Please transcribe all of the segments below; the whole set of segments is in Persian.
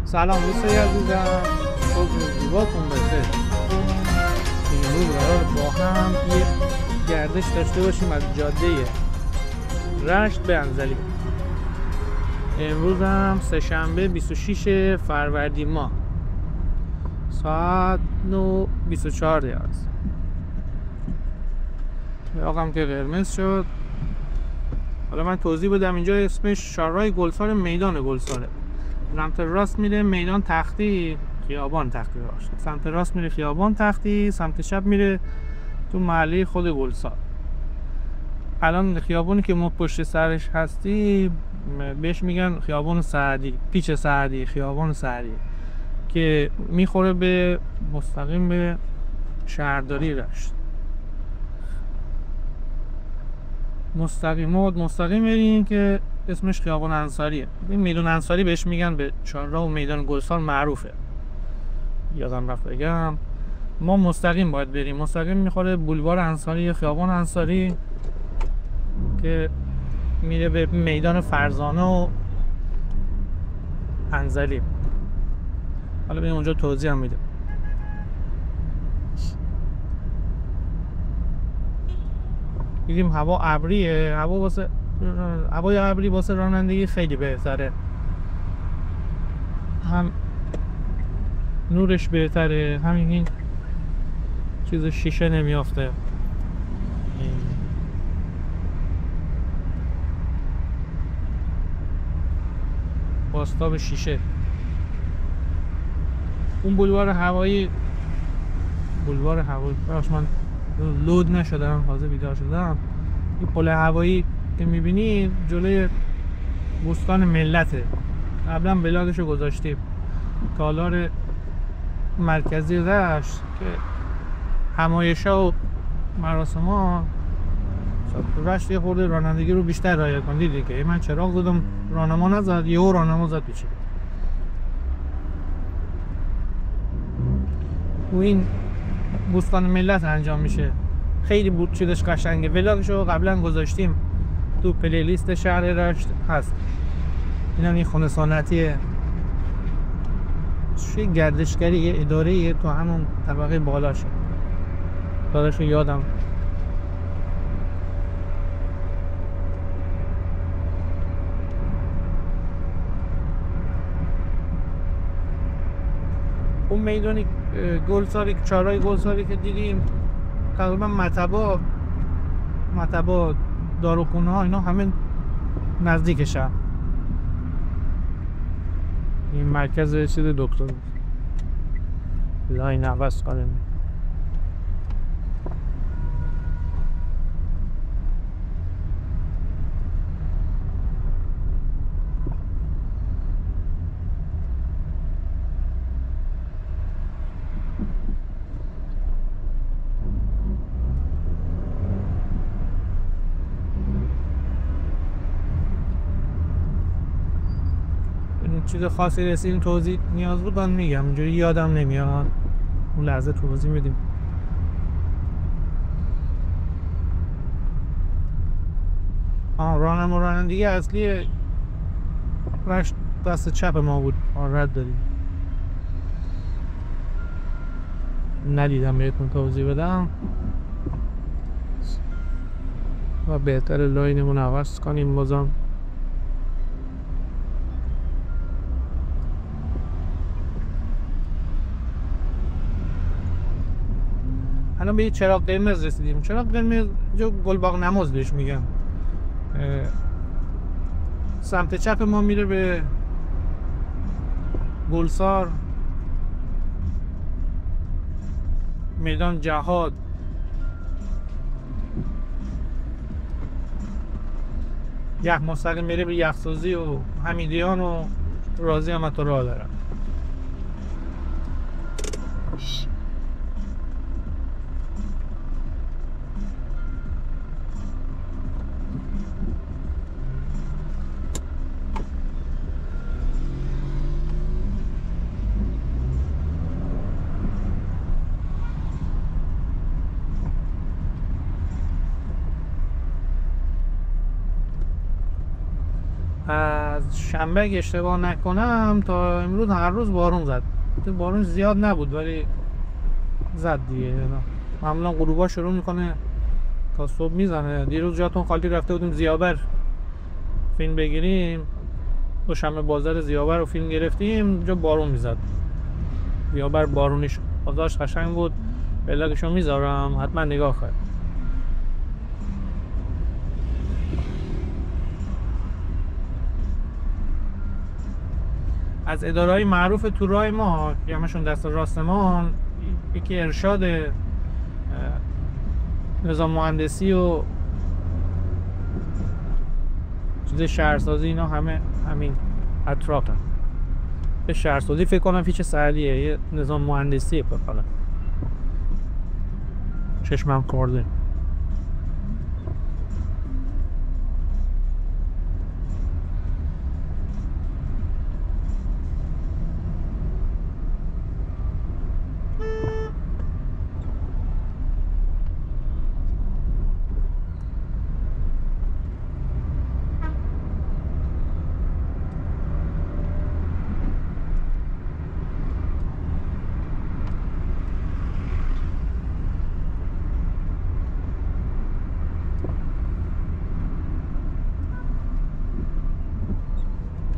سلام دوستای عزیزم، صبح زیباتون بخیر. امروز قرار با هم یه گردش داشته باشیم از جاده رشت به انزلی. امروز هم سه‌شنبه 26 فروردین ماه، ساعت 9:24 دقیقه است. یاقم که قرمز شد. حالا من توضیح بدم، اینجا اسمش شارای گلسار، میدان گلساره. سمت راست میره میدان تختی، خیابان تختی باشه. سمت راست میره خیابان تختی، سمت چپ میره تو محله خود گلسار. الان خیابونی که ما پشت سرش هستی بهش میگن خیابان سعدی، پیچ سعدی، خیابان سعدی، که میخوره به مستقیم به شهرداری رشت. مستقیم بریم که اسمش خیابان انصاریه. این میدان انصاری بهش میگن، به چهارراه و میدان گلسار معروفه. یادم رفت بگم، ما مستقیم باید بریم. مستقیم میخوره بولوار انصاری، خیابان انصاری، که میره به میدان فرزانه و انزلی. حالا بریم اونجا توضیح هم میده. دیدیم هوا ابریه، هوای ابری واسه رانندگی خیلی بهتره. هم نورش بهتره، همین این چیز شیشه نمیافته. باستاب شیشه. اون بولوار هوایی براش من لود نشدم، تازه بیدار شدم. این پل هوایی که میبینی جلوی بستان ملته. قبلا بلاگشو گذاشتیم، تالار مرکزی رشت که همایش‌ها و مراسم‌ها. رشت یه خورده رانندگی رو بیشتر رعایت کن. دیدی که من چراغ زدم راهنما نزد، یهو راهنما زد پیچید. و این بستان ملت انجام میشه. خیلی بود چیزش قشنگه. ولاگشو قبلا گذاشتیم تو پلیلیست شهر رشت هست. این خونه سنتیه، چه گردشگری، یه اداره تو همون طبقه بالاشه. داداشو یادم. اون میدانی گلساری، چهارراه گلساری که دیدیم، تقریبا مطبا داروخونه ها اینا همه نزدیکشن. این مرکز چیز دکتر لاین عوض کنه. چیز خاصی رسید توضیح نیاز بود من میگم، اینجوری یادم نمیاد. اون لحظه توضیح میدیم. رانندگی اصلی رشت دست چپ ما بود، رد دادیم. ندیدم بهتون توضیح بدم و بهتر لاینمون عوض کنیم. بازم الان به یه چراغ قرمز رسیدیم. چراغ قرمز جو گلباغ نماز بهش میگن. سمت چپ ما میره به گلسار، میدان جهاد، یخ مستقیم میره به یخسازی و حمیدیان و رازی هم تو راه دارن. از از شنبه اگه اشتباه نکنم تا امروز هر روز بارون زد. بارون زیاد نبود ولی زد دیگه. معمولا غروبا شروع میکنه تا صبح میزنه. دیروز جاتون خالی رفته بودیم زیابر فیلم بگیریم، دوشنبه بازار زیابر رو فیلم گرفتیم، اونجا بارون میزد. زیابر بارونی شد، بازارش قشنگ بود. بلاگشو میذارم حتما نگاه کنید. از اداره‌های معروف تو راه ما که همشون دست راست ما، یکی ارشاد، نظام مهندسی و چیز شهرسازی، اینا همه همین اطراف هم. به شهرسازی فکر کنم پیچ سعدیه، یه نظام مهندسی بکنم چشمم خورده.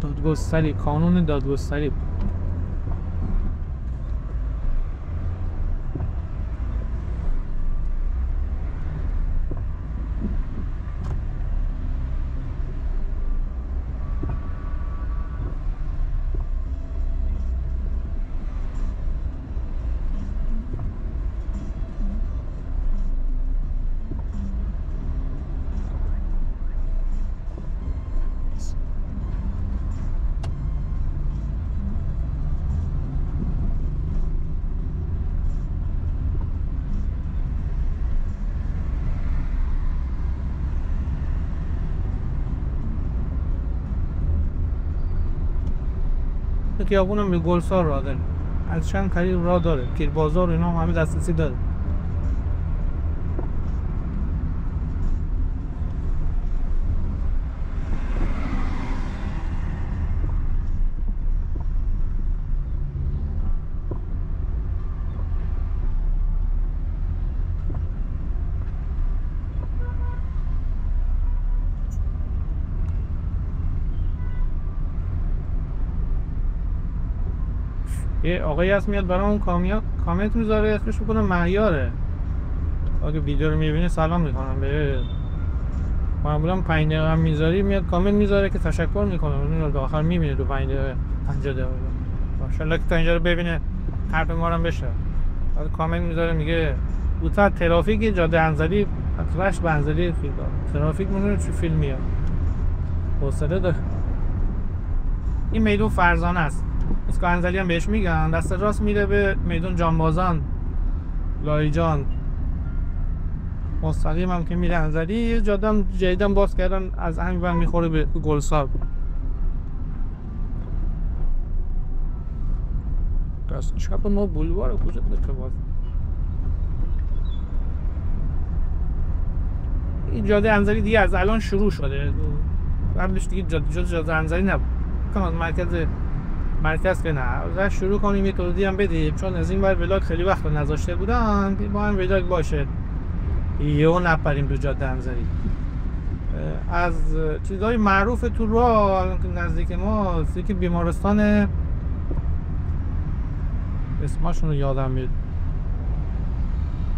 دادگستری، کانون دادگستری. خیابون هم به گلسار راه داره، از چند طریق راه داره، پیر بازار اینا همه دسترسی داره. یه آقایی هست میاد برای اون کامنت میذاره، اسمش بکنه مهیاره. اگه ویدیو رو میبینه سلام میکنم به. معمولا 5 دقیقه هم میذاری میاد کامنت میذاره که تشکر میکنه، اون رو آخر میبینه تو 5 دقیقه 50 دقیقه. ماشاءالله که تا اینجا رو ببینه حرف ما رو بشه. بعد کامنت میذاره میگه بوتا ترافیک جاده انزلی رشت به انزلی خیابان ترافیک مونونه چه فیلم میاد. حوصله داره. این میدون فرزانه است. اسکو انزلی هم بهش میگن، دست راست میره به میدون جانبازان، لایجان. مستقیم هم که میره انزلی. یه جاده هم جدیدن باز کردن از همین ور میخوره به گلسار. دست چپ ما بولوار کجا بده باز. این جاده انزلی دیگه از الان شروع شده، قبلش دیگه جاده انزلی نبود. کمان مرکز که نه، از شروع کنیم یه توضیح هم بدیم، چون از این ور ولاگ خیلی وقت نذاشته بودن با هم ولاگ باشه یهو نپریم تو جاده انزلی. از چیزهای معروف تو راه که نزدیک ما که بیمارستان، اسمشون رو یادم میاد،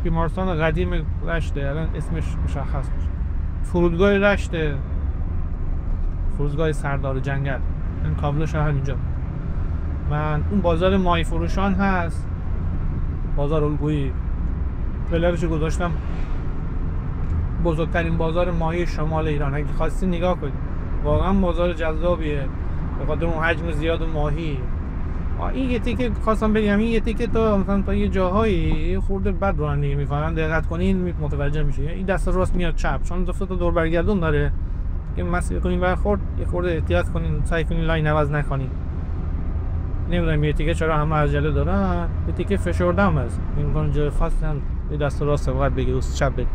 بیمارستان قدیم رشته، الان اسمش مشخص میشه. فرودگاه رشته، فرودگاه سردار جنگل، این کابلش همینجا. من اون بازار ماهی فروشان هست، بازار الگویی، بلاگشو گذاشتم بزرگترین بازار ماهی شمال ایران. اگه خواستی نگاه کنید، واقعا بازار جذابیه به خاطر اون حجم زیاد ماهی. این یه تیکه خواستم بگم، این یه تیکه تو مثلا تا یه جاهایی خورده بد رانندگی میکنن، دقت کنین متوجه میشه. این دست راست میاد چپ، چون دو تا دور برگردون داره که مسیر کنین برخورد، یه خورده احتیاط کنین، سعی کنین لاین عوض نکنین. نمیدونم یه تیکه چرا همه عجله دارن، یه تیکه فشرده هم هست، میگن جای خواستن یه دست راست فقط بگیر و چپ بگیر.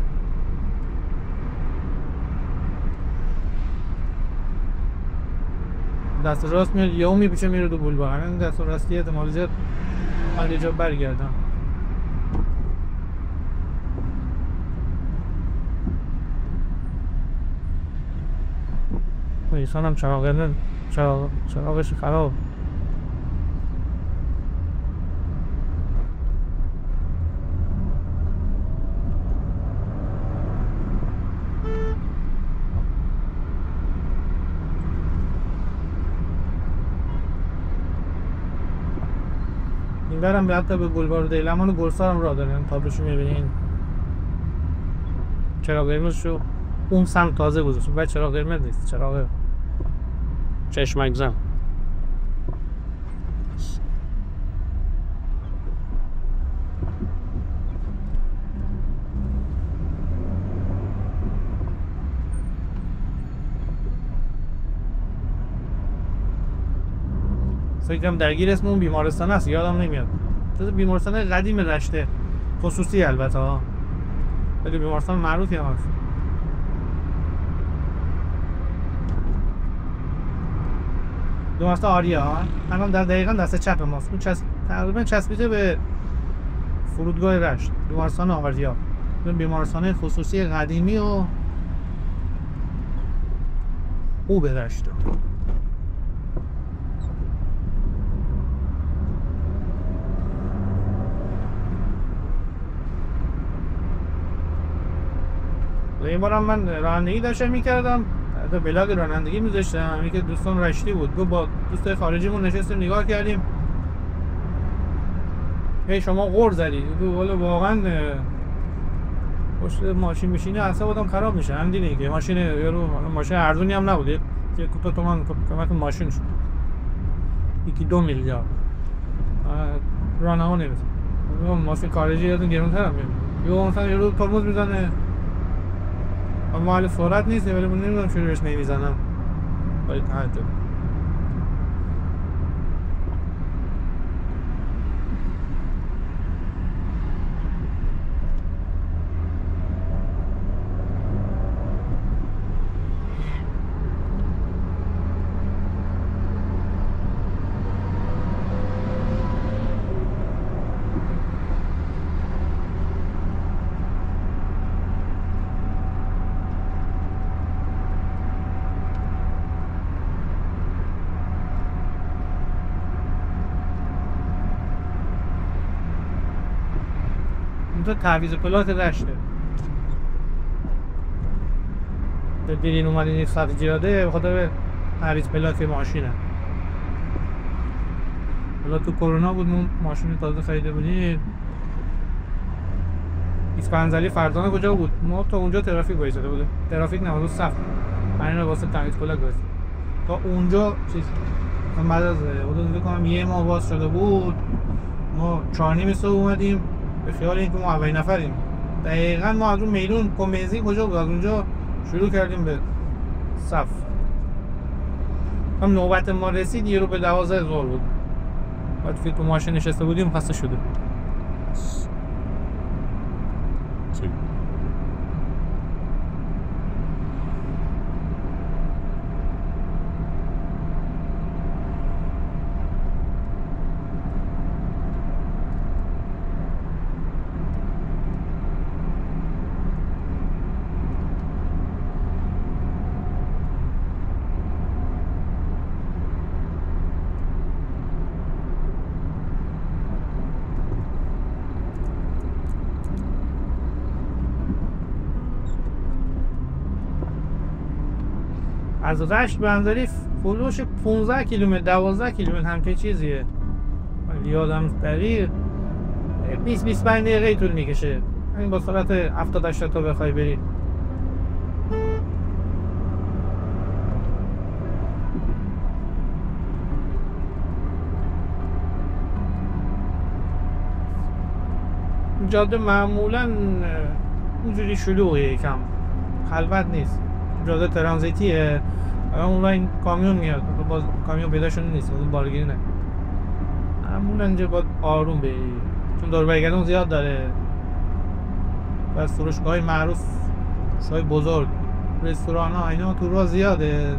دست راست میاد یهو میپیچه میره تو بولوار. همین دست راستی احتمال زیاد من یه جا برگردم. ایسان هم چراغش خراب. این برم به حتی به بولوار دیلمان و گلسار هم راه داریم. تابلوشو میبینین چراغ قرمزشو اون سمت تازه گذاشته و چراغ قرمز نیست، چراغ چشمک زن. فکرم درگیر اسم اون بیمارستان هست، یادم نمیاد. بیمارستان قدیم رشته، خصوصی البته ها، ولی بیمارستان معروفی هم هست. بیمارستان آریا الان در دقیقا دست چپ ماست. اون تقریبا چسبیده به فرودگاه رشت. بیمارستان آریا بیمارستان خصوصی قدیمی و خوب رشت. این بارم من رانندگی داشتم میکردم، بلاگ رانندگی میذاشتم. یکی دوستان رشتی بود، گفت با دوست خارجیمون نشستیم نگاه کردیم، هی شما غر زدی. ولی واقعا پشت ماشین میشینه اعصابم خراب میشه. هم دیدین که ماشین یارو ماشین ارزونی هم نبود، که کوتا تومن قیمت ماشین شد، 1-2 میلیارد رانه نمیشه. ماشین خارجی یادون گرونتر هم میاد. یا مثلا یارو ترمز میزنه، اما حال سرعت نیست، ولی من نمیدونم چون روش نمیزنم. ولی تعجب. اینجا تعویض پلات رشته. دیدین اومدین این سطح زیاده بخاطر تعویض پلات ماشینه. حالا تو کرونا بود ماشین تازه خریده بودیم. اسپانزلی فرزانه کجا بود؟ ما تا اونجا ترافیک وایساده بوده. ترافیک نبود، صف. من واسه تعویض پلات گذاشتم. تا اونجا چیز من بعد از حدود بکنم یه ماه باز شده بود. ما 4:30 صبح اومدیم به خیال اینکه ما اولین نفریم. دقیقاً ما از اون میدون کمیزی کجا بود، از اونجا شروع کردیم به صف. هم نوبت ما رسید یه رو به 12 ظهر بود. بعد که تو ماشین نشسته بودیم خسته شده. از رشت به انظری فلوش 15 کیلومتر 12 کیلومتر همچین چیزیه. یادم دقیق 20-25 دقیقه طول میکشه. این با سرعت 70-80 تا بخوای بری. جاده معمولا اونجوری شلوغه، یکم خلوت نیست. جاده ترانزیتیه. اون این کامیون میاد، باز کامیون پیدا شده نیست، اون بارگیری نه. معمولا اینجا باید آروم بری چون دور برگردون زیاد داره. و فروشگاه‌های معروف، فروشگاه‌های بزرگ، رستوران ها اینا تو راه زیاده،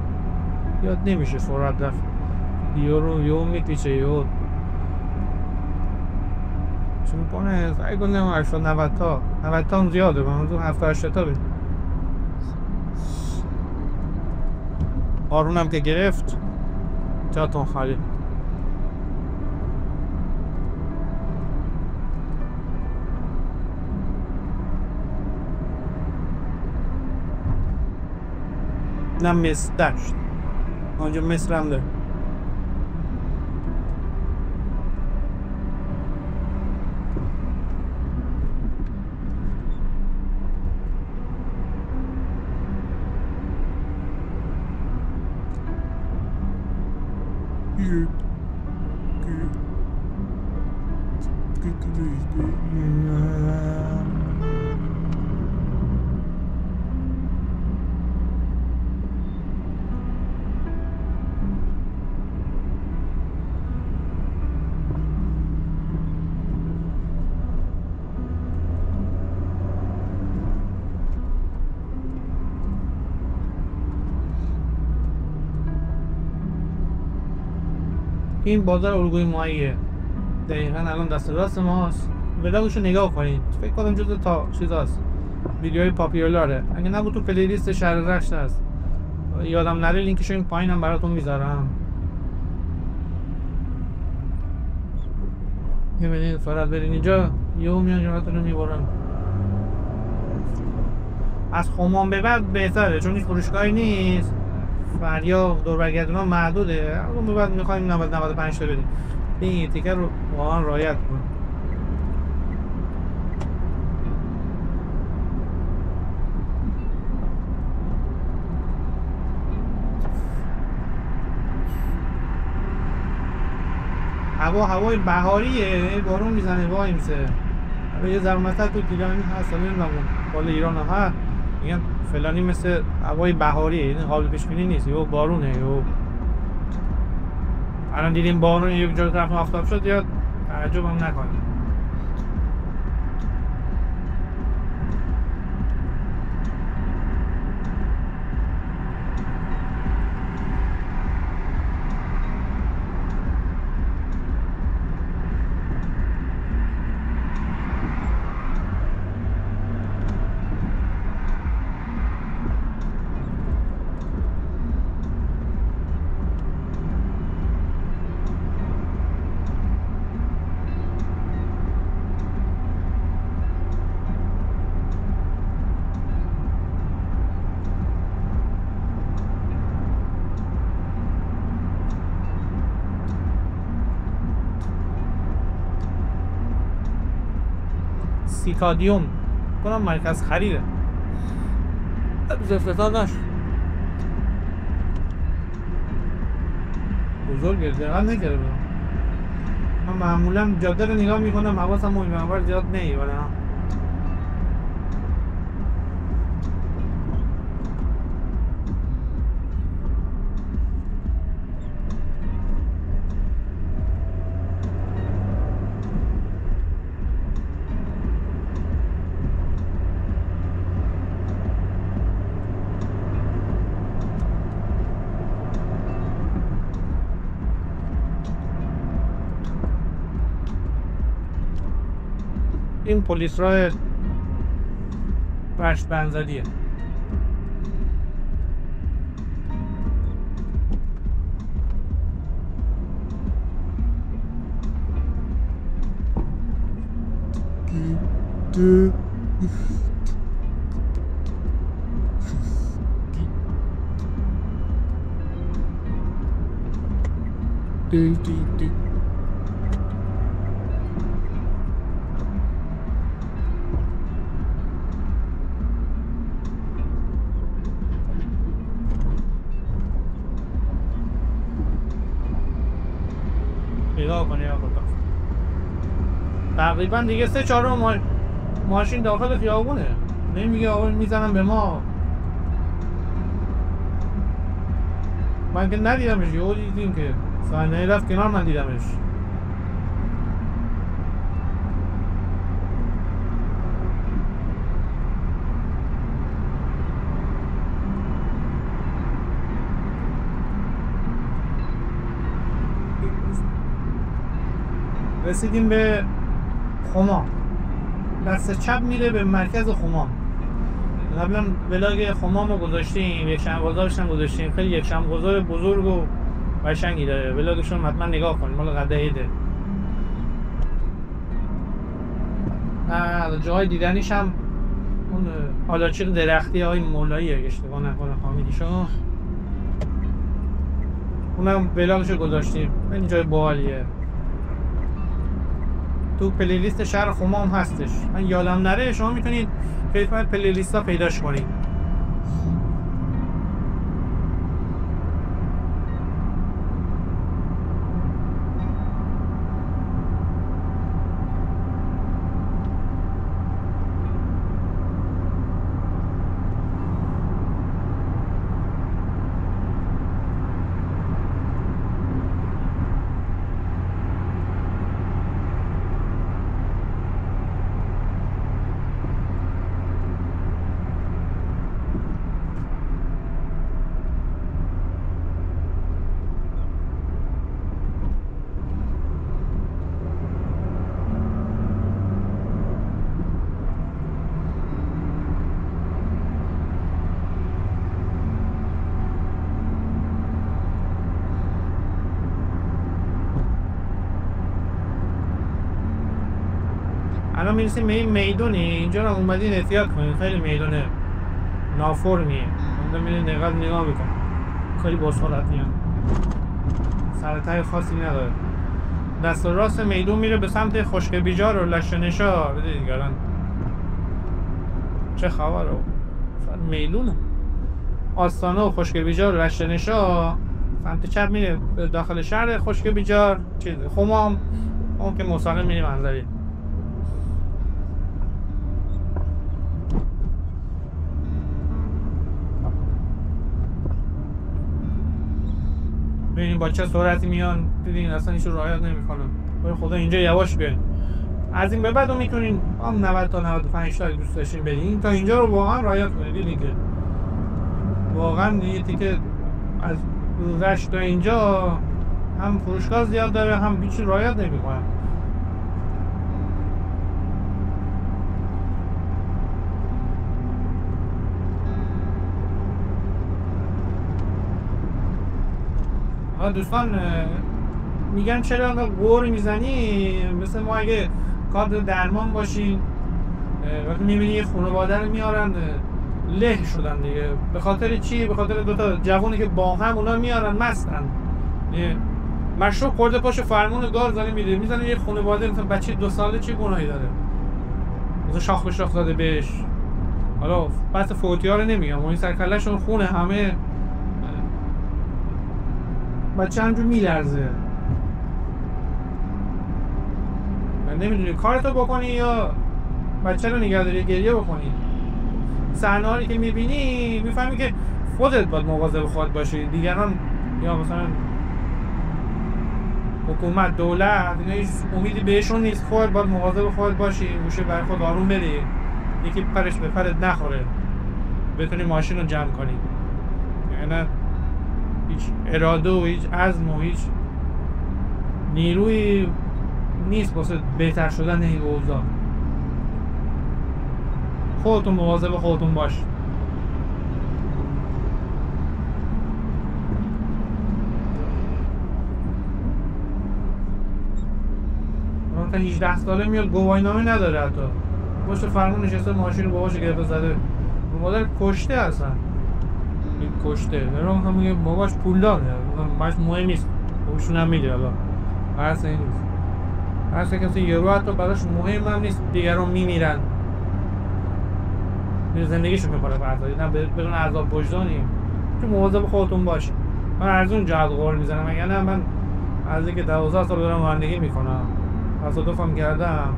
یاد نمیشه سرعت رفت. یو میپیچه یو چون میکنه سعی کنم 80-90 تا 90 تا هم زیاده، من تو 70-80 تا بید آرونم که گرفت جاتون خالی. نه مصر داشت آنجا مصر هم داره. این بازار الگوی ماییه دقیقا الان دست راست ماست. ولاگشو نگاه کنید، فکر کنم جزو تا چیزاست ویدیوهای پاپیولاره، اگه نبود تو پلیلیست شهر رشت هست، یادم نره لینکشو این پایینم براتون میذارم. میبینید فقط برین اینجا یهو میان جونتون رو میبرن. از خمان به بعد بهتره چون هیچ فروشگاهی نیست، فریا دور برگردونا محدوده. الان به بعد میخوایم 95 تا بدیم. این تیکر رو واقعا رعایت کن. هوای بهاریه، بارون میزنه وای میسه. یه ذره تو دیگه هست نمیدونم بالا ایران هم هست میگن فلانی مثل هوای بهاریه، یعنی قابل پیش بینی نیست، یهو بارونه یهو. الان دیدیم بارون یک جا طرف آفتاب شد یا تعجب هم نکنه. سیکادیوم کنم مرکز خریده روز افتتاح نشد، بزرگه دقیقا نکرده بودم. من معمولا جاده رو نگاه میکنم حواسم اون منور زیاد نیه. این پلیس راه برش بنزدیه. نگاه کنی آقا تقریبا دیگه 3/4 ماشین داخل خیابونه. نمیگه آقا میزنم به ما. من که ندیدمش، یهو دیدیم که صحنه رفت کنار من دیدمش. رسیدیم به خمام. دست چپ میره به مرکز خمام. قبلا ولاگ خمام رو گذاشتیم، یک شنبه گذارش هم گذاشتیم. خیلی یک شنبه گذار بزرگ و قشنگی داره. ولاگشون حتما نگاه کنید، مال قده عیده. جاهای دیدنیش هم اون آلاچیق درختی های مولایی اگه اشتباه نکنم حامیدیشو، اونم ولاگشو گذاشتیم. این جای باحالیه، تو پلیلیست شهر خمام هستش. من یادم نره شما میتونید خدمت پلیلیست ها پیداش کنید. الان میرسیم به این میدونی، اینجا رو اومدین احتیاط کنید، خیلی میدون نافرمیه. اونجا میرین دقیقت نگاه بکن، خیلی بسخالتی هم سرطای خاصی نداره. دست راست میدون میره به سمت خشک بیجار و لشنشا. بده دیگران چه خبر رو میدونه. آستانه و خشک بیجار و لشنشا سمت چپ میره به داخل شهر خشک بیجار. چیز خمام اون که مسالم میری منظری. ببینید با چه سرعتی میان، دیدین اصلا ایشو رعایت نمیکنن. برای خدا اینجا یواش بیاین. از این به بعد میتونین 90 تا 95 تا دوست داشتین برین، تا اینجا رو واقعا رعایت کنید. دیدین که واقعا یه تیکه از رشت تا اینجا هم فروشگاه زیاد داره، هم هیچ رعایت نمیکنن. دوستان میگن چرا انقدر غور میزنی؟ مثل ما اگه کادر درمان باشین وقتی میبینی یه خانواده رو میارن له شدن دیگه. به خاطر چی؟ به خاطر دوتا جوانی که با هم اونا میارن مستن، مشروب خورده پاش فرمون گاز داره میده، میزنه یه خانواده مثلا بچه 2 ساله چه گناهی داره؟ مثلا شاخ به شاخ زده بهش. حالا بحث فوتی ها رو نمیگم، اون سرکله‌شون خونه همه بچه همجور میلرزه. من نمیدونی کارتو بکنی یا بچه رو نگهداری گریه بکنی. صحنه‌هایی که میبینی میفهمی که خودت باید مواظب خودت باشی. دیگران یا مثلا حکومت، دولت، اینا هیچ امیدی بهشون نیست. خودت باید مواظب خودت باشی، گوشه برای خود آروم بری، یکی پرش به پرت نخوره، بتونی ماشین رو جمع کنی. یعنی هیچ اراده و هیچ عزم و هیچ نیروی نیست واسه بهتر شدن این اوضاع. خودتون مواظب خودتون باش. تا 18 ساله میاد گواهینامه نداره، حتی باشه فرمون نشسته ماشین رو باباش گرفته زده. مادر کشته اصلا، کشته. دارم هم میگه باباش پول داره، باش مهم نیست، باباشون هم میده. حالا هرسه این نیست، هرسه کسی یه رو حتی براش مهم هم نیست دیگران میمیرن، زندگیشو میکنه برداری، نه بدون عذاب وجدانی. چون مواظب خودتون باش. من ارزون جهت قول میزنم، اگر نه من از اینکه 12 سال دارم رانندگی میکنم، تصادفم کردم.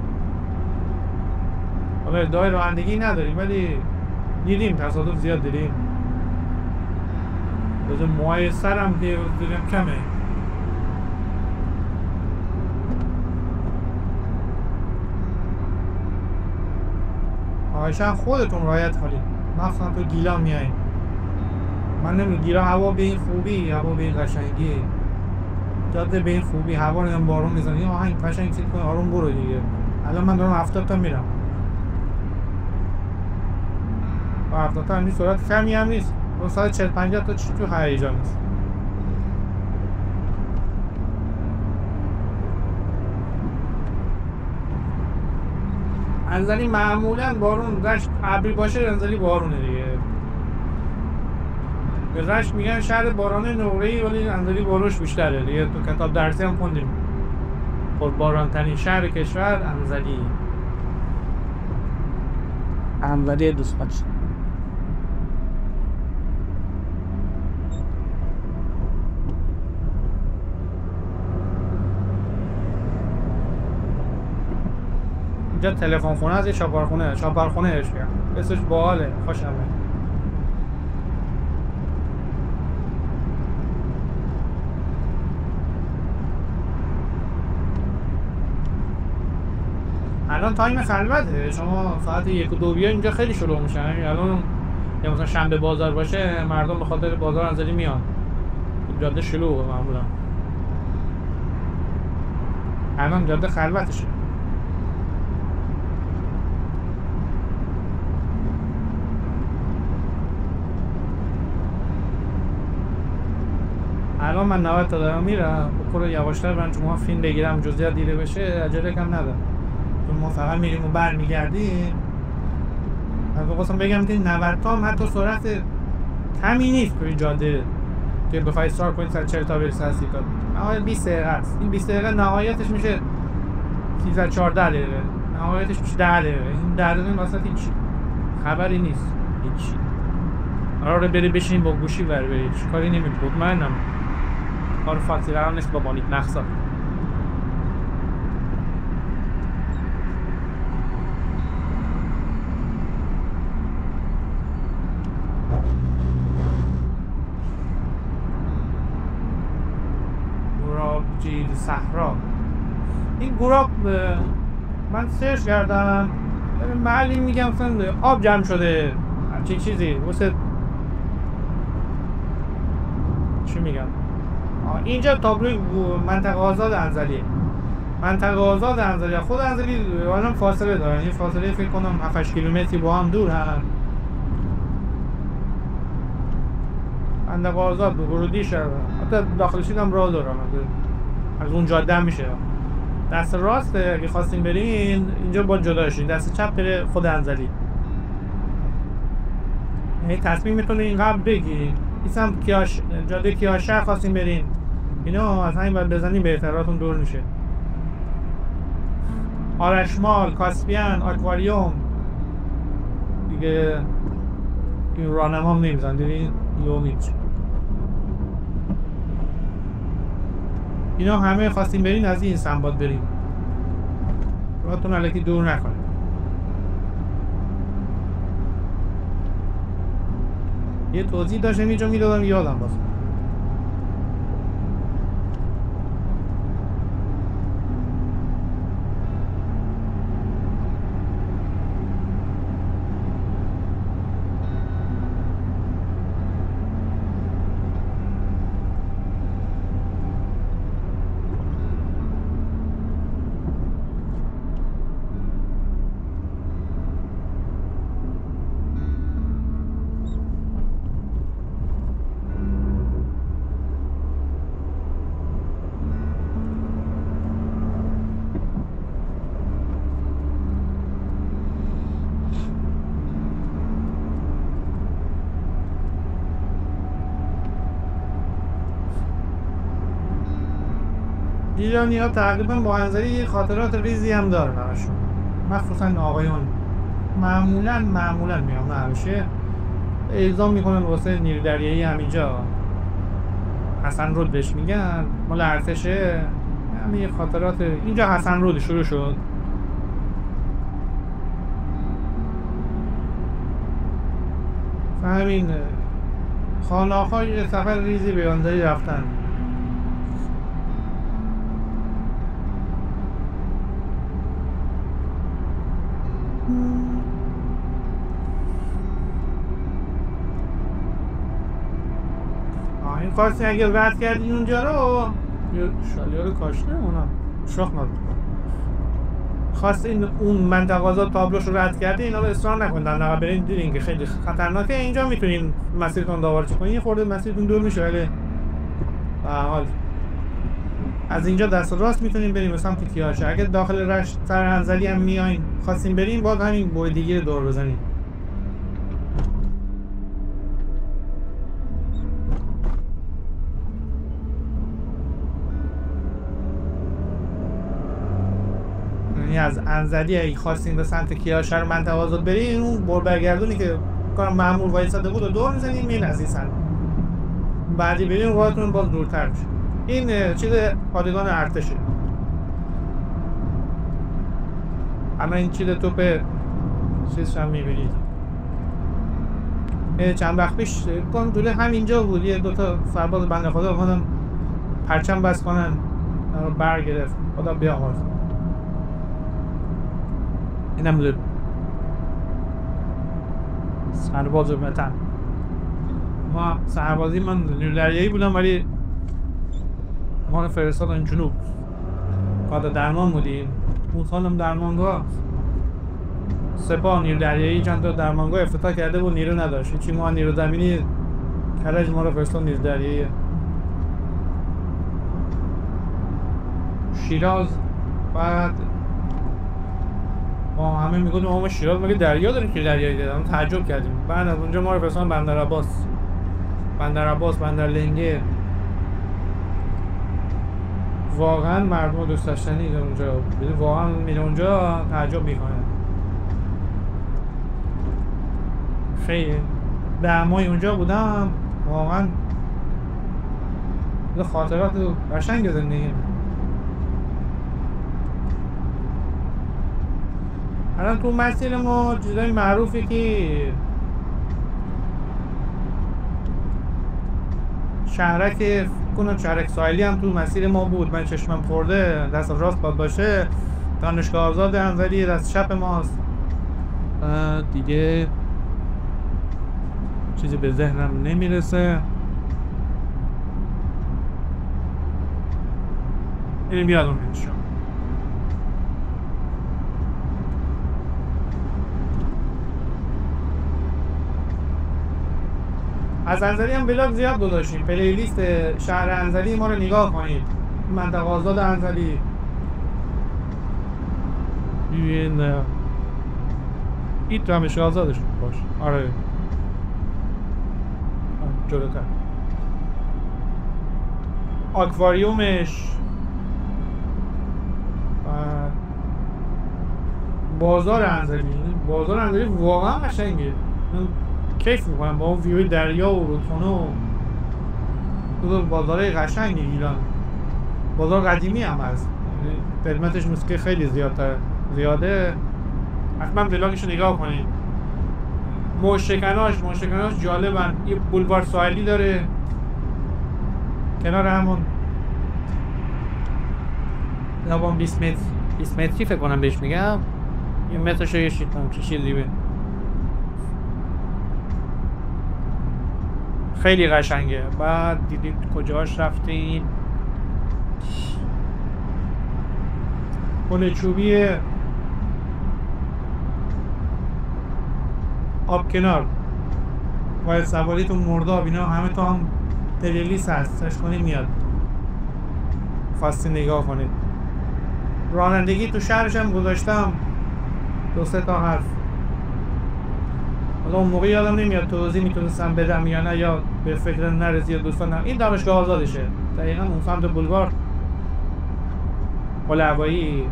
حالا ادعای رانندگی نداریم ولی دیدیم تصادف زیاد دیدیم. بذار موهای سرم دیدیم کمه. خواهشاً خودتون رعایت کنید، مخصوصا تو گیلان میایین. من نمیدونم گیلان هوا به این خوبی، هوا به این قشنگی، جاده به این خوبی هوا رو هم بارون میزنه یا آهنگ قشنگ چیز کنه آروم برو دیگه. الان من دارم 70 تا میرم با 70 تا هم سرعت کمی هم نیست. 240 50 تا چی تو هیجان نیست. انزلی معمولا بارون رشت ابری باشه انزلی بارونه دیگه. به رشت میگن شهر باران نقره‌ای ولی انزلی باروش بیشتره دیگه. تو کتاب درسی هم خوندیم پرباران ترین شهر کشور انزلی. انزلی دوست باش. اینجا تلفن خونه از یه چاپارخونه اش کرد اسمش باحاله خوشمه. الان تایم خلوته، شما ساعت 1 و 2 بیا اینجا خیلی شلوغ میشه. الان یا مثلا شنبه بازار باشه مردم به خاطر بازار انزلی میان. جاده شلوغه معمولا. الان جاده خلوتشه. الان من 90 تا دارم میرم بخور یواشتر برن چون ما فیلم بگیرم جزئیات دیده بشه عجله کم ندارم چون ما فقط میریم و برمیگردیم. از بخواستم بگم که 90 تا هم حتی سرعت کمی نیست توی جاده که بخوای استار کنید 140 تا برسه 30 تا. نهایت 20 دقیقه است. این 20 دقیقه نهایتش میشه 13 14 دقیقه. نهایتش میشه 10 دقیقه. این 10 دقیقه واسه هیچ خبری نیست. هیچ. قراره بری بشین با گوشی ور بری. کاری نمی‌کنه. مطمئنم. کار فاکسی قرار نیست با مانیت نقصا. گوراب جید صحرا. این گوراب من سرچ کردم محلی میگم مثلا آب جمع شده همچین چیزی واسه چی میگم اینجا تابلوی منطقه آزاد انزلی. منطقه آزاد انزلی خود انزلی الان فاصله دارن. این فاصله فکر کنم 7 کیلومتری با هم دور هم. منطقه آزاد ورودی شهر حتی داخلش هم راه دارن از اون جاده هم میشه. دست راست اگه خواستین برین اینجا با جدا شین دست چپ بره خود انزلی. یعنی تصمیم میتونه این قبل بگیرین ایسم جاده کیاشهر خواستین برین اینو از همین باید بزنین بهتراتون دور میشه. آرشمال، کاسپیان، آکواریوم دیگه این رانم هم نمیزن دیدین یو میشه. اینا همه خواستین برین از این سنباد برین راتون علکی دور نکنین. یه توضیح داشتم اینجا میدادم یادم باز. ایرانی‌ها تقریبا با انزلی خاطرات ریزی هم دارن همشون مخصوصا آقایون معمولا میام همیشه اعزام میکنن واسه نیروی دریایی همینجا حسن رود بهش میگن مال ارتشه. همین خاطرات اینجا حسن رود شروع شد. همین خانه‌های سفر ریزی به انزلی رفتن. این خواستین اگه رد کردین اونجا رو یه شالیار کاشته اونا شاخ نداره. خواست این اون منطقه آزاد تابلوش رو رد کرده، اینا رو اصرار نکنن نقب برین، دیدین که خیلی خطرناکه. اینجا میتونین مسیرتون داور کنین، یه خورده مسیرتون دور میشه ولی به هر حال از اینجا دست راست میتونین بریم به سمت کیاشه. اگه داخل رشت سر انزلی هم میاین خواستین بریم، باید همین بوی دیگه دور بزنین. یعنی از انزلی اگه خواستین به سمت کیاشه رو منطقه آزاد برین، اون بر برگردونی که کارم معمول وایساده بود و دور میزنین میین از این سمت. بعدی برین راهتون باز دورتر میشه. این چیز پادگان ارتشه. اما این چیز توپ چیز هم میبینید. چند وقت پیش کن دوله همینجا بود، یه دوتا سرباز بنده خدا بخوادن پرچم بس کنن برگرفت. خدا بیامرز. اینم بود سرباز وطن. ما سربازی من دریایی بودم ولی ما رو فرستادن جنوب. کار درمان بودیم. اون سالم درمانگاه سپاه نیرو دریایی چند تا درمانگاه افتتاح کرده بود، نیرو نداشت. چی ما نیرو زمینی کرج ما رو فرستاد نیرو دریایی. شیراز بعد ما همه میگفتیم ما شیراز مگه دریا داریم که دریایی دادم، تعجب کردیم. بعد از اونجا ما رو فرستادن بندر عباس، بندر لنگه. واقعا مردم دوست داشتنی در اونجا، واقعا میره اونجا تعجب میکنه. خیلی دمای اونجا بودم واقعا خاطرات قشنگ زندگی. الان تو مسیر ما چیزای معروفی که شهرک کنم شهرک ساحلی هم تو مسیر ما بود. من چشمم خورده دست راست باید باشه. دانشگاه آزاد انزلی دست چپ ماست. دیگه چیزی به ذهنم نمیرسه. این بیادم اینجا از انزلی هم ولاگ زیاد گذاشتیم. پلیلیست شهر انزلی ما رو نگاه کنید. منطقه آزاد انزلی. این تو همیشه آزادش باش. آره جلوتر آکواریومش، بازار انزلی واقعا قشنگه. کیف میکنم با اون ویوی دریا و رودخانه و بازار قشنگی ایران. بازار قدیمی هم هست، قیمتش مسکه خیلی زیاده. حتما ولاگش رو نگاه کنید. موشکناش جالبن. یه بولوار ساحلی داره کنار همون نوام 20 متری فکر کنم بهش میگم. یه مترش یه چیزی به خیلی قشنگه. بعد دیدید کجاش رفتین؟ پل چوبی آب کنار و سواری تو مرداب، اینا همه تو هم پلیلیست هست، سرچ کنید میاد. خواستین نگاه کنید. رانندگی تو شهرش هم گذاشتم 2-3 تا حرف. حالا اون موقع یادم نمیاد توضیح میتونستم بدم یا نه، یا به فکر نرسی یا دوستانم. این دانشگاه آزادشه دقیقا اون سمت بولوار پل هوایی.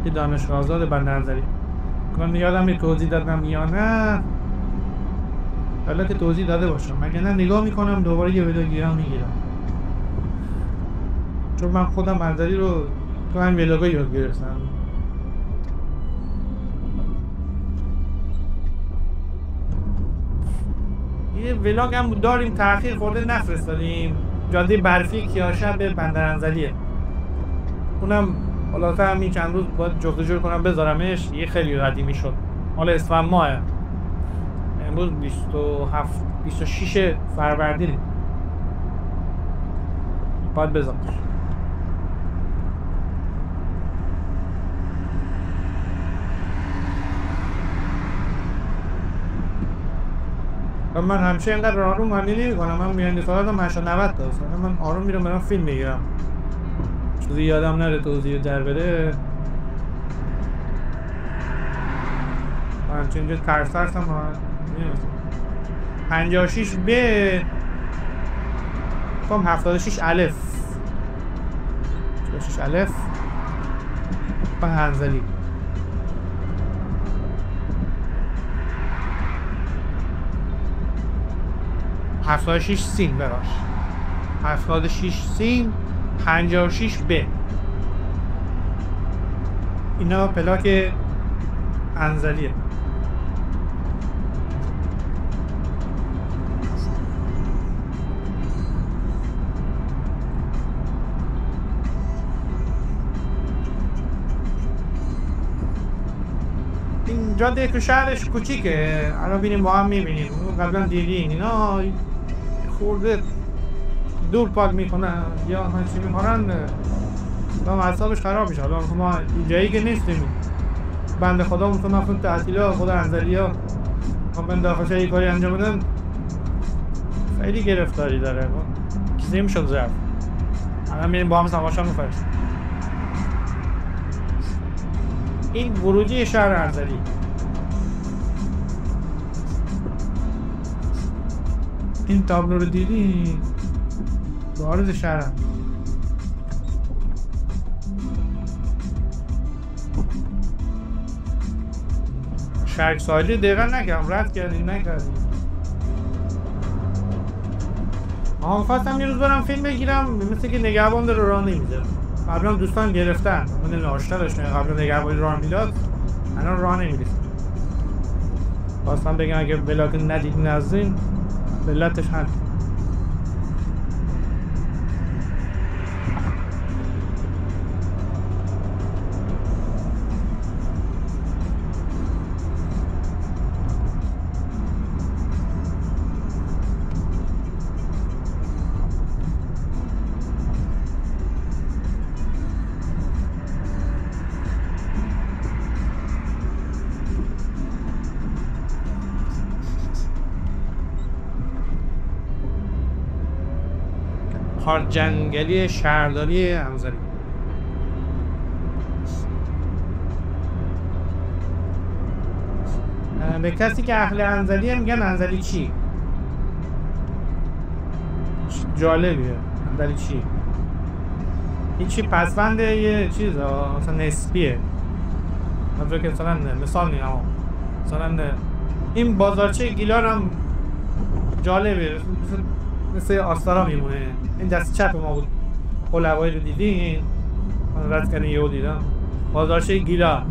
این دانشگاه آزاد بندر انزلی. کنم یادم توضیح دادم یا نه، حالا که توضیح داده باشم، مگه نه نگاه میکنم دوباره یه ویدیو گیرم میگیرم. چون من خودم انزلی رو تو همین ویلاگا یاد گرفتم. یه ویلاگ هم داریم تأخیر خورده نفرستادیم، جاده برفی کیاشه به بندر انزلیه. اونم حالا همین چند روز باید جفتجور کنم بذارمش. یه خیلی قدیمی شد. حالا اسفند ماه امروز 26 فروردین. باید بذار من همیشه اینقدر آروم حملی نمی‌کنم. من میانگین سرعتم 80 تا است. من آروم میرم برام فیلم میگیرم. چیزی یادم نره توضیح در بره. من چنجا ترسم 56 ب کم 76 الف 76 الف و هنزلی 76 سین براش 76 سین 56 ب اینا پلاک انزلیه. این جاده تو شهرش کوچیکه. الان بینیم با هم میبینیم قبلا دیدین اینا خورده دور پاک میکنن یا هنچی میکنن و اعصابش خراب میشه. حالا ما اینجایی که نیستیم بنده خدا مفتون تعطیلا خود انزلی ها من داخل یه کاری انجام بدن خیلی گرفتاری داره چیزی میشد ضرف. الان میریم با هم سماشا میفرستیم. این ورودی شهر انزلی. این تابلو رو دیدی؟ وارد شهرم. شرک ساحلی دقیقا نکردم رد کردیم نکردیم. خواستم یه روز برم فیلم بگیرم مثل که نگهبان داره راه نمیده. قبلا دوستان گرفتن من آشنا داشتم قبلا نگهبانی راه میداد الان راه نمیده. خواستم بگم اگه بلاک ندید نزدین بلتش هست. پارک جنگلی شهرداری انزلی. به کسی که اهل انزلیه میگن انزلی چی؟ جالبیه. انزلی چی؟ این چی پسوند یه چیز مثلا نسبیه. مثلا که مثال میگم مثلا این بازارچه گیلان هم جالبه مثل آستارا میمونه. این دست چپ ما بود خلوایی رو دیدین من رد کردن یهو دیدم بازارچه گیلا.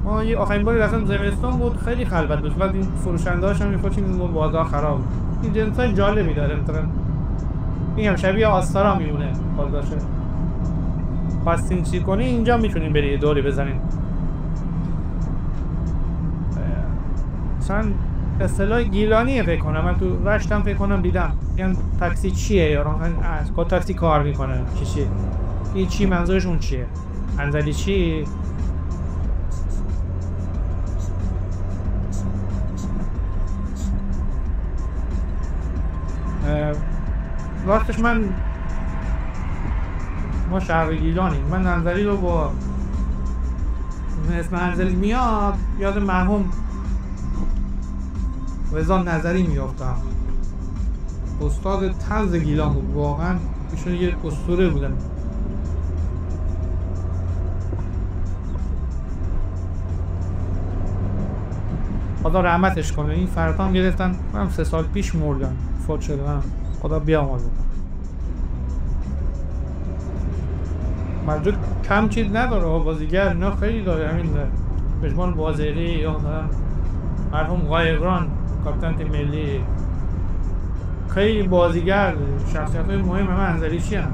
ما یه آخرین باری رفتم زمستان بود خیلی خلوت بود ولی این فروشنده هاش هم میخوشیم این بازار خراب. این جنسای جالبی داره مثلا میگم شبیه آستارا میمونه بازارچه. خواستین چی کنی اینجا میتونین بری دوری بزنین. مثلا اصطلاح گیلانیه فکر کنم. من تو رشتم فکر کنم دیدم یعنی تاکسی چیه یا از کد تاکسی کار میکنه چیه این چی منظورشون چیه انزلی چی. راستش ما شهر گیلانیم. من انزلی رو با اسم انزلی میاد یاد مرحوم رضا نظری میافتم. استاد طنز گیلان بود واقعا. ایشون یه اسطوره بودن. خدا رحمتش کنه. این فردا هم گرفتن من 3 سال پیش مردن فوت شدن. خدا بیامرزه. مرجو کم چیز نداره بازیگر اینا خیلی داره. همین پشمان بازیری یا مرحوم قایقران کاپیتان تیم ملی خیلی بازیگر شخصیت‌های مهم من انزلی چی هم.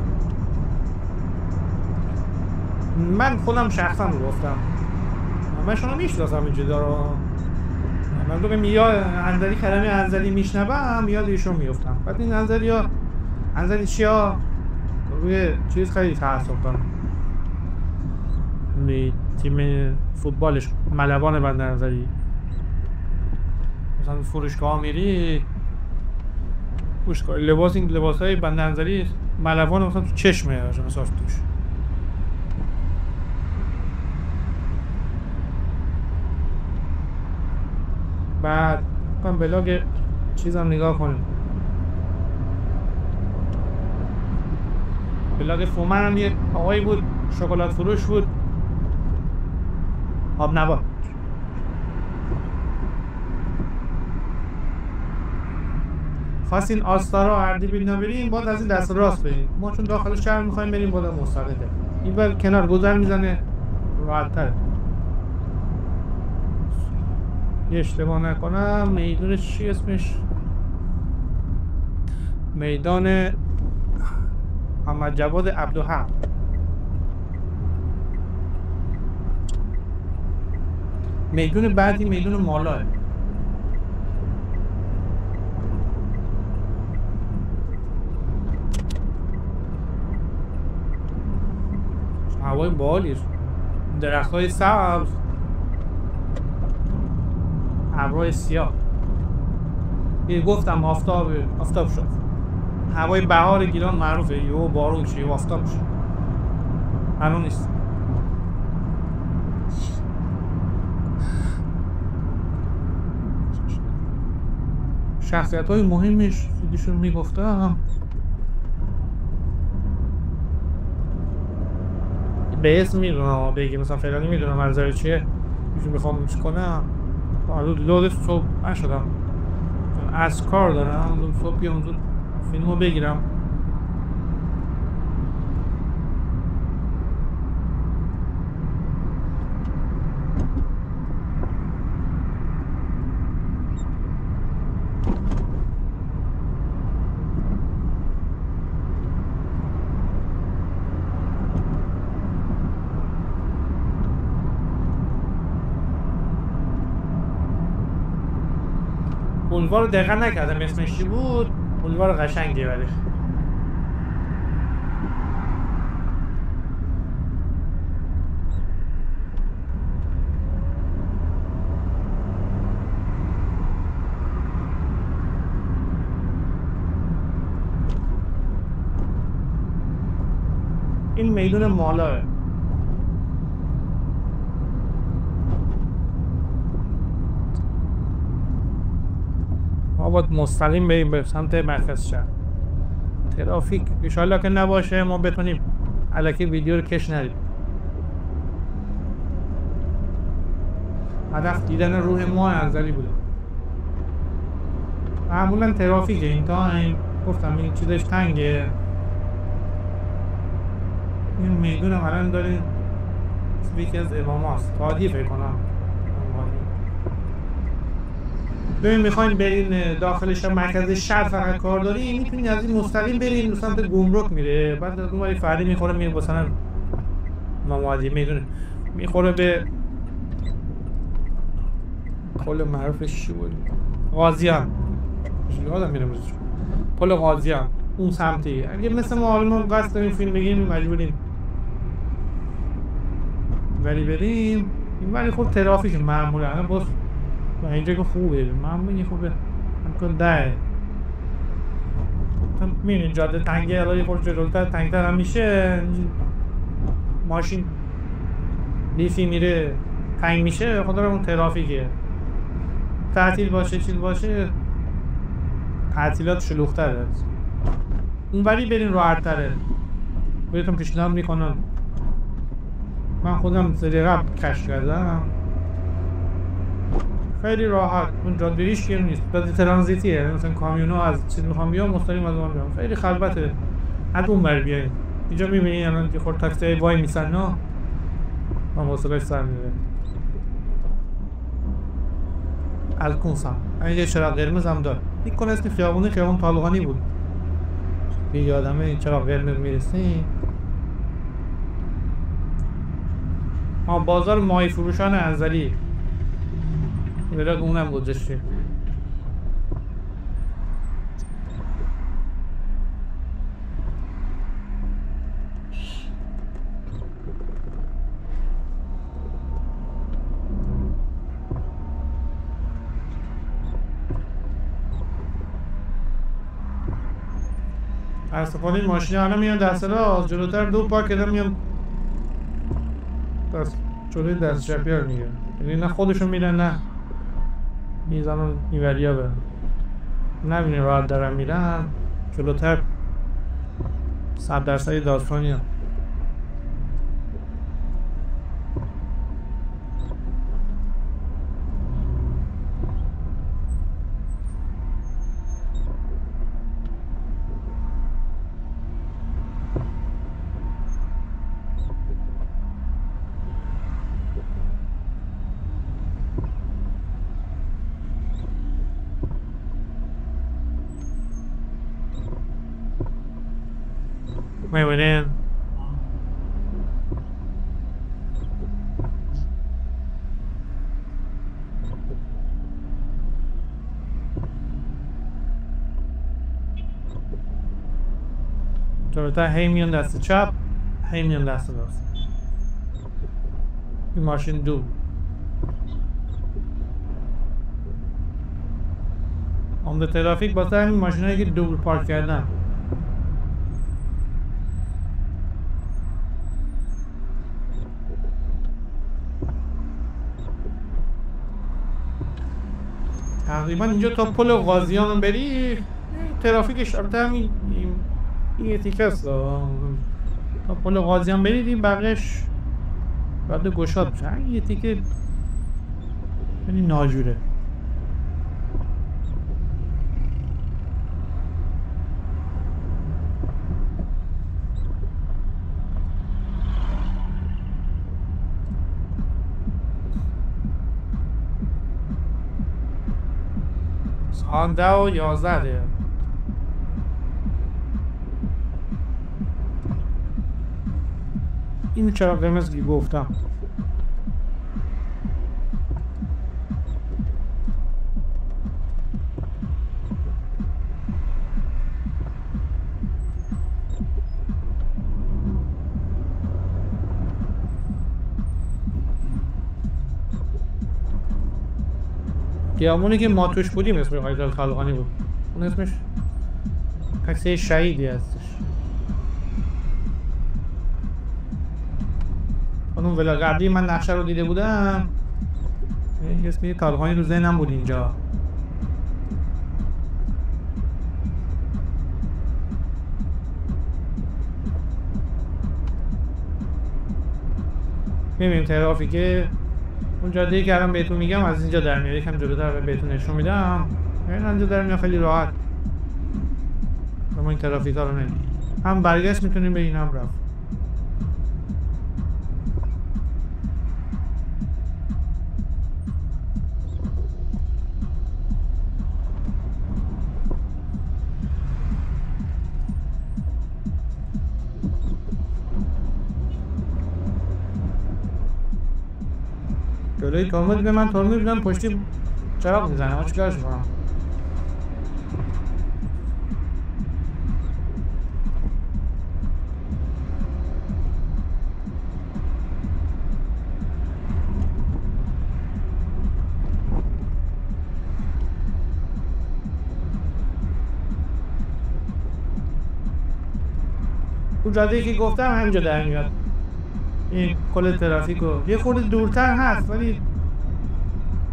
من خودم شخصا رو گفتم من شما میشناسم این جدا رو. من دوگم یا انزلی کلمه انزلی میشنوم یاد ایشون میفتم. بعد این انزلی ها انزلی چی ها روی چیز خیلی تعصب دارم. تیم فوتبالش ملوان بندرنظری، مثلا فروشگاه میری، فروشگاه لباس، این لباسای بندرنظری ملوان مثلا تو چشمه مثلا صاف توش. بعد من بلاگ چیزم نگاه کنیم، بلاگ فومن هم یه آقایی بود شکلات فروش بود، آب نبات. خواستین آستارا اردبیل بریم، باید از این دست راست بریم. ما چون داخل شهر میخوایم بریم بالا مستقله، این بر کنار گذر میزنه راحت تره. یه اشتباه نکنم میدونش چی اسمش، میدان محمد جواد عبدالحق. میدون بعدی میدون مالاه. هوای باحالیه، درختای سبز، ابرهای سیاه. یه گفتم آفتاب شد. هوای بهار گیلان معروفه، یهو بارون شه، آفتاب شه. هنوز نیست. شخصیت‌های مهمش دیگه‌شون میگفتم به اسم میدونم، بگی مثلا فلانی میدونم منظره چیه، میشون بخوام چی کنم. لود صبح نشدم، از کار دارم، صبح بیام زود فیلمو بگیرم. بولوار رو دقیقا نکردم اسمش چی بود، بولوار قشنگیه ولی این میدون مالاه. ما باید مستقیم بریم به سمت مرکز شهر. ترافیک انشالله که نباشه، ما بتونیم الکی ویدیو رو کش ندیم. هدف دیدن روح ما انزلی بوده. معمولا ترافیکه این تایم، گفتم این چیزش تنگه. این میدونم الان داریم یکی از امام هست تادی فکر کنم. ببین میخواین برین داخلش مرکز شهر فقط کار داریم، میتونین از این مستقیم برین سمت گمرک میره، بعد از اون فرdi میخوره میره مثلا مامادی میدونه میخوره به پل معروفش چی بود، غازیان، یادم میره پل غازیان اون سمتی. اگه مثل ما حالا ما قصد داریم فیلم بگیم مجبوریم ولی بریم این، ولی خب ترافیک معمولا الان باز اینجا که خوبه، معمولی خوبه امکان ده میرین جاده تنگه، الان یه خورد جلوتر تنگتر هم میشه، ماشین لیفی میره تنگ میشه، خدا رو اون ترافیکه. تعطیل باشه چیز باشه تعطیلات شلوغ‌تره، اونوری برین راحت‌تره. بهتون پیشنهاد میکنم، من خودم سری قبل کشف کردم خیلی راحت، اون جاده ریش که نیست، جاده ترانزیتیه، مثلا کامیونا از چیز میخوام بیام مستقیم از اون بیام، خیلی خلوته. حتی اون بر بیاین اینجا میبینین الان که خورد تاکسی وای میسن نه من واسه سر میره الکونسا. اینجا چراغ قرمز هم داره، این کنه اسم خیابون طالقانی بود، یه یادمه چراغ قرمز میرسیم. بازار ماهی فروشان انزلی بلاک اونم گذاشته. استفاده این ماشین الان میان دست راست، جلوتر دو پارک کردن میان دست جلوی دست چپی ها رو میگیرن، یعنی نه خودشون میرن نه میزنن اینوریا برن، نبینی راحت دارن میرن جلوتر 100% داستانی هم. میبینین جلوتر هی میان دست چپ، هی میان دست راست. این ماشین دو عمده ترافیک واسه همین ماشینایی که دور پارک کردن. تقریبا اینجا تا پل غازیان بری ترافیکش البته همین این تیکه است، تا پل غازیان برید این بقیش بعد گشاد بشه، این یه تیکه یعنی ناجوره. ساعت 10:11 اینو چرا قرمز گفتم. خیابونی که ما توش بودیم اسمش قایدال خلقانی بود، اون اسمش تاکسی شهیدی هستش. اون ولا قبلی من نقشه رو دیده بودم، این اسمی خلقانی رو ذهنم بود اینجا. میبینیم ترافیکه اون جاده‌ای که الان بهتون میگم از اینجا در میاد، یکم جلوتر بهتون نشون میدم. این اینجا در میاد خیلی راحت. ما این ترافیکا رو نمی‌بینیم. هم برگشت میتونیم به این هم رفت. جلوی ترمز به من ترمز بدم پشتی چراغ میزنه، ما چیکارش کنم؟ اون جاده‌ای که گفتم همینجا در میاد. این کل ترافیک رو یه خورده دورتر هست ولی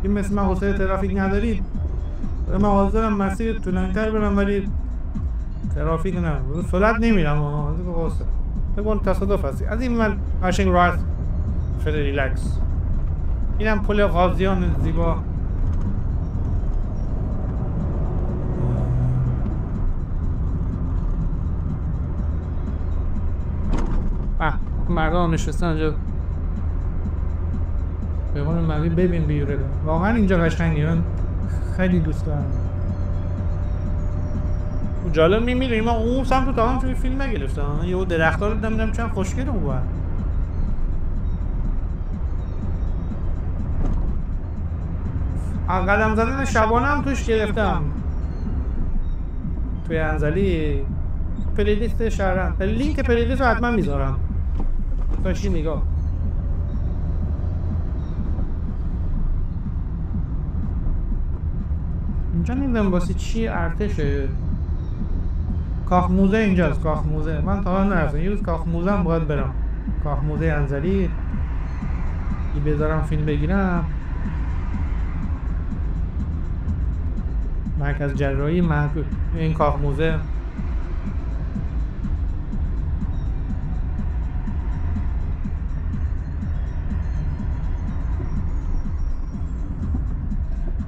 این مثل من حوصله ترافیک ندارید، من حاضرم مسیر طولانی‌تر برم ولی ترافیک نه رو سرعت نمیرم. بگون تصادف هستی از این من قشنگ راحت شده ریلکس. اینم پل غازیان زیبا. مردان نشستن اینجا به قول مردی ببین بیوره. واقعا اینجا قشنگه، من خیلی دوست دارم. جالب میمیریم ما اون سمت تا هم توی فیلم نگرفتم، یه درخت‌ها رو دیدم چند خوشگل اون بود. قدم زدن شبانه هم توش گرفتم توی انزلی. پلیلیست شهرم، لینک پلیلیست رو حتما میذارم داشتی نگاه. اینجا نمیدونم واسه چی ارتشه کاخ موزه اینجاست. کاخ موزه من تا حالا نرفتم، یه روز کاخ موزه هم باید برم. کاخ موزه انزلی بذارم فیلم بگیرم. مرکز جراحی محبوب این کاخ موزه.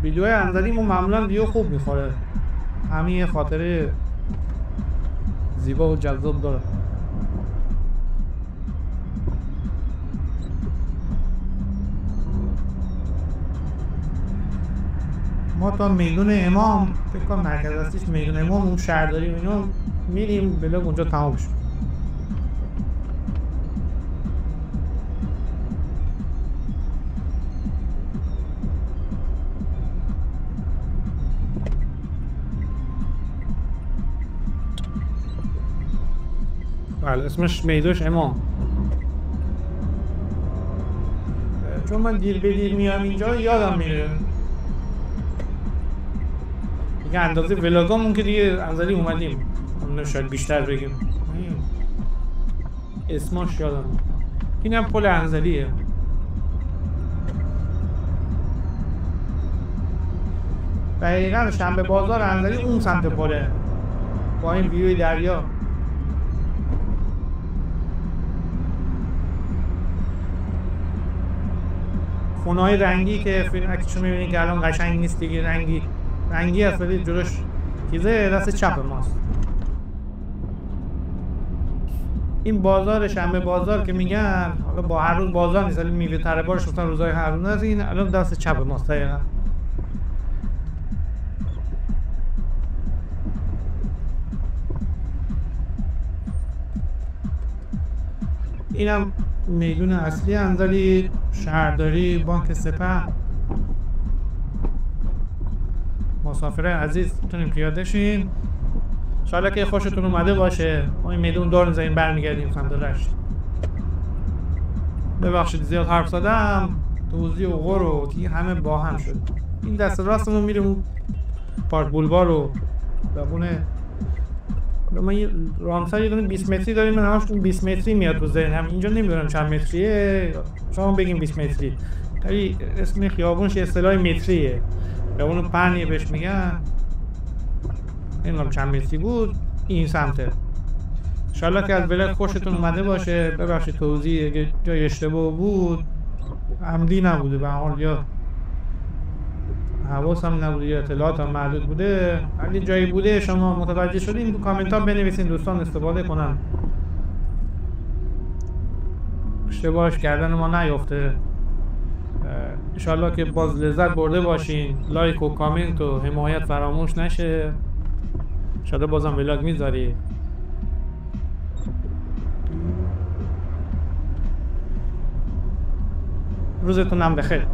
ویدیوهای انزلیمو معمولا ویو خوب میخوره، همین خاطره زیبا و جذاب داره. ما تا میدون امام فکر کنم مرکز اصلیش میدون امام، اون شهرداری و اینا میریم بلاگ اونجا تمام شد. بله اسمش میدوش امام. چون من دیر به دیر میام اینجا یادم میره دیگه، اندازه ولاگامون که دیگه انزلی اومدیم، اون شاید بیشتر بگیم. اسمش یادم. اینم پل انزلیه. دقیقا شنبه بازار انزلی اون سمت پله با این ویوی دریا. خونه‌های رنگی که فیلم عکسشو می‌بینید که الان قشنگ نیست دیگه، رنگی هست ولی جلوش چیزه دست چپ ماست. این بازار شنبه بازار که میگن، حالا با هر روز بازار نیست ولی میوه تره بارش گفتن روزهای هر روز هست، این الان دست چپ ماست دقیقاً. اینم میدون اصلی انزلی، شهرداری، بانک سپه. مسافرای عزیز میتونیم پیاده شین. انشالله که خوشتون اومده باشه. ما این میدون دور میزنیم برمیگردیم سمت رشت. ببخشید زیاد حرف زدم، توضیح و غور و دیگه همه با هم شد. این دست راستمون میریم پارک بولوار رو ببونه. ما یه رامسر یه دونه 20 متری داریم، من همش 20 متری میاد تو ذهنم. اینجا نمیدونم چند متریه، شما بگیم 20 متری. ولی اسم خیابونش اصطلاح متریه. خیابون پهنیه بهش میگن. نمیدونم چند متری بود این سمته. انشالله که از بلد خوشتون اومده باشه. ببخشید توضیح اگه جای اشتباه بود، عمدی نبوده به هر حال، یا حواسم نبوده یا اطلاعاتم محدود بوده. اگه جایی بوده شما متوجه شدین تو کامنت ها بنویسین، دوستان استفاده کنن، اشتباهش کردن ما نیفته. انشالله که باز لذت برده باشین. لایک و کامنت و حمایت فراموش نشه. انشالله بازم ولاگ میذاری. روزتونم بخیر.